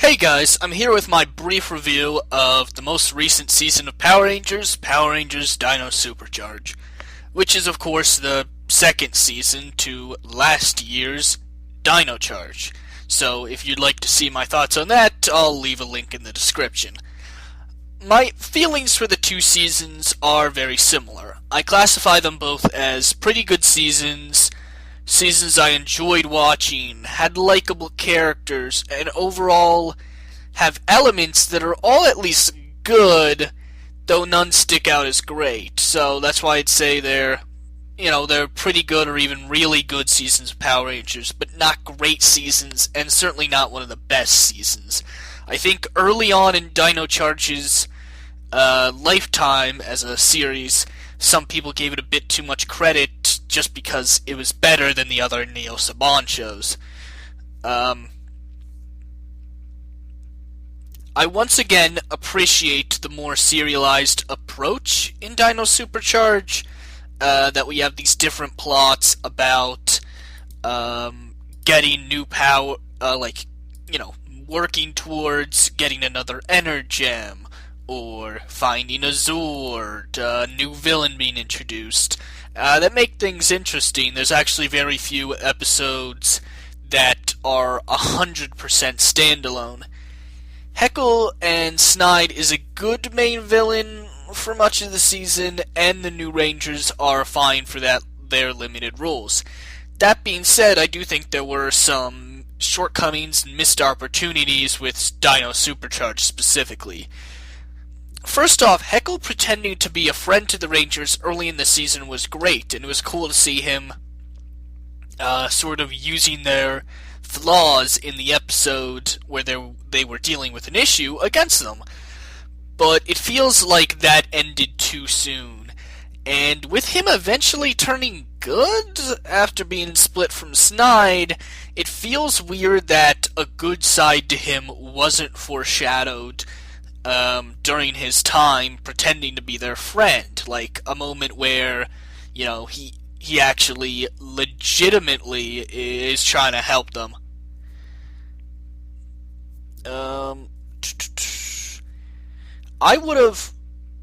Hey guys, I'm here with my brief review of the most recent season of Power Rangers, Power Rangers Dino SuperCharge, which is of course the second season to last year's Dino Charge. So if you'd like to see my thoughts on that, I'll leave a link in the description. My feelings for the two seasons are very similar. I classify them both as pretty good seasons I enjoyed watching, had likable characters, and overall have elements that are all at least good, though none stick out as great. So that's why I'd say they're pretty good or even really good seasons of Power Rangers, but not great seasons, and certainly not one of the best seasons. I think early on in Dino Charge's lifetime as a series, some people gave it a bit too much credit just because it was better than the other Neo Saban shows. I once again appreciate the more serialized approach in Dino SuperCharge, that we have these different plots about getting new power, working towards getting another Energem, or finding a Zord, a new villain being introduced, that make things interesting. There's actually very few episodes that are 100% standalone. Heckle and Snide is a good main villain for much of the season, and the new Rangers are fine for their limited roles. That being said, I do think there were some shortcomings and missed opportunities with Dino SuperCharge specifically. First off, Heckle pretending to be a friend to the Rangers early in the season was great, and it was cool to see him sort of using their flaws in the episode where they were dealing with an issue against them. But it feels like that ended too soon, and with him eventually turning good after being split from Snide, it feels weird that a good side to him wasn't foreshadowed during his time pretending to be their friend, like a moment where, he actually legitimately is trying to help them. I would have,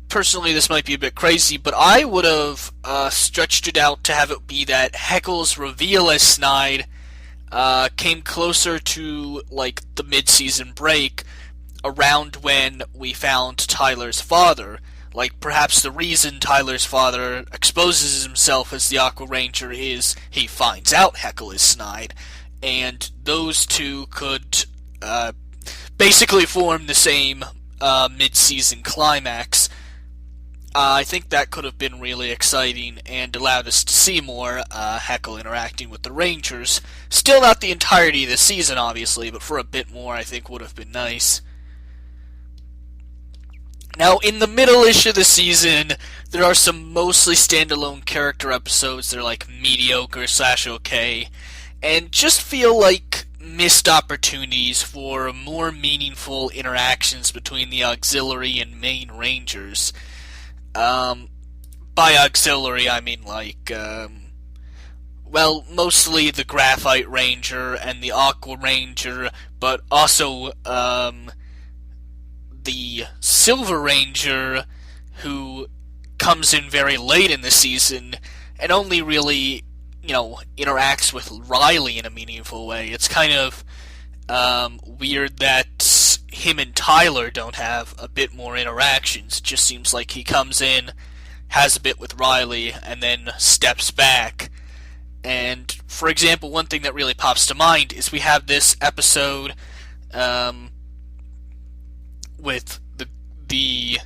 personally, this might be a bit crazy, but I would have stretched it out to have it be that Heckle's reveal as Snide came closer to, the mid-season break, around when we found Tyler's father. Like, perhaps the reason Tyler's father exposes himself as the Aqua Ranger is he finds out Heckle is Snide, and those two could basically form the same mid-season climax. I think that could have been really exciting and allowed us to see more Heckle interacting with the Rangers. Still not the entirety of the season, obviously, but for a bit more I think would have been nice. Now, in the middle-ish of the season, there are some mostly standalone character episodes that are, mediocre/okay, and just feel like missed opportunities for more meaningful interactions between the auxiliary and main Rangers. By auxiliary, I mean, mostly the Graphite Ranger and the Aqua Ranger, but also, the Silver Ranger, who comes in very late in the season and only really, interacts with Riley in a meaningful way. It's kind of weird that him and Tyler don't have a bit more interactions. It just seems like he comes in, has a bit with Riley, and then steps back. And, for example, one thing that really pops to mind is we have this episode with the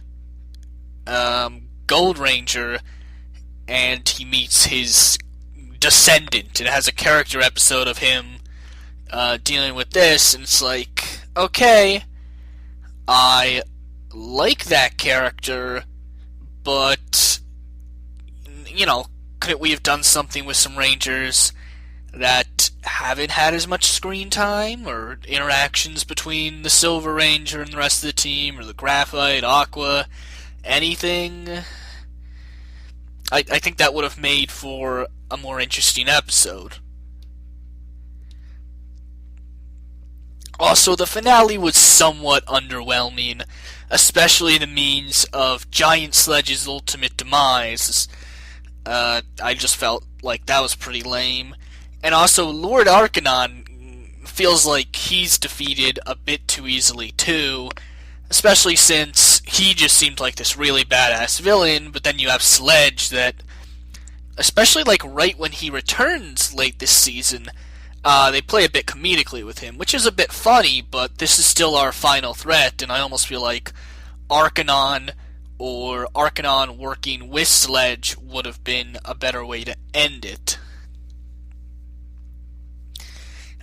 Gold Ranger, and he meets his descendant. It has a character episode of him dealing with this, and it's like, okay, I like that character, but, couldn't we have done something with some Rangers that haven't had as much screen time, or interactions between the Silver Ranger and the rest of the team, or the Graphite, Aqua, anything? I think that would have made for a more interesting episode. Also, the finale was somewhat underwhelming, especially the means of Giant Sledge's ultimate demise. I just felt like that was pretty lame. And also, Lord Arcanon feels like he's defeated a bit too easily, too. Especially since he just seemed like this really badass villain, but then you have Sledge that, especially like right when he returns late this season, they play a bit comedically with him, which is a bit funny, but this is still our final threat, and I almost feel like Arcanon or Arcanon working with Sledge would have been a better way to end it.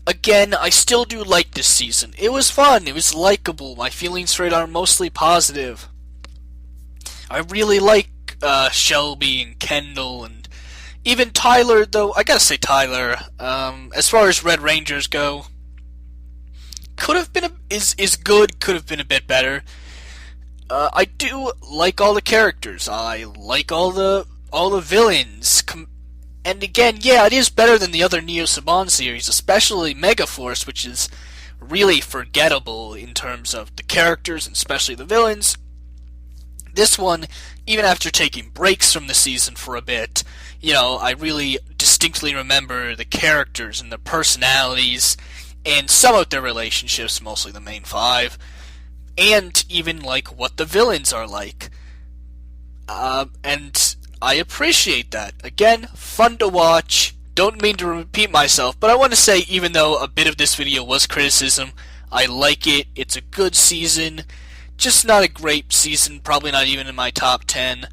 Again, I still do like this season. It was fun, it was likable, my feelings for it are mostly positive. I really like Shelby and Kendall and even Tyler, though I gotta say Tyler, as far as Red Rangers go, could have been is good, could have been a bit better. I do like all the characters. I like all the villains. And again, yeah, it is better than the other Neo Saban series, especially Megaforce, which is really forgettable in terms of the characters and especially the villains. This one, even after taking breaks from the season for a bit, I really distinctly remember the characters and the personalities and some of their relationships, mostly the main five, and even like what the villains are like. And I appreciate that. Again, fun to watch. Don't mean to repeat myself, but I want to say, even though a bit of this video was criticism, I like it. It's a good season. Just not a great season, probably not even in my top 10.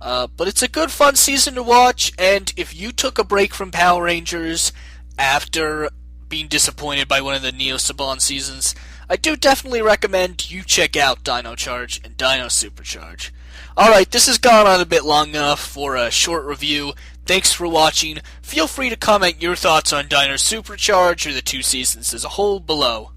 But it's a good, fun season to watch, and if you took a break from Power Rangers after being disappointed by one of the Neo Saban seasons, I do definitely recommend you check out Dino Charge and Dino SuperCharge. Alright, this has gone on a bit long enough for a short review. Thanks for watching. Feel free to comment your thoughts on Dino SuperCharge or the two seasons as a whole below.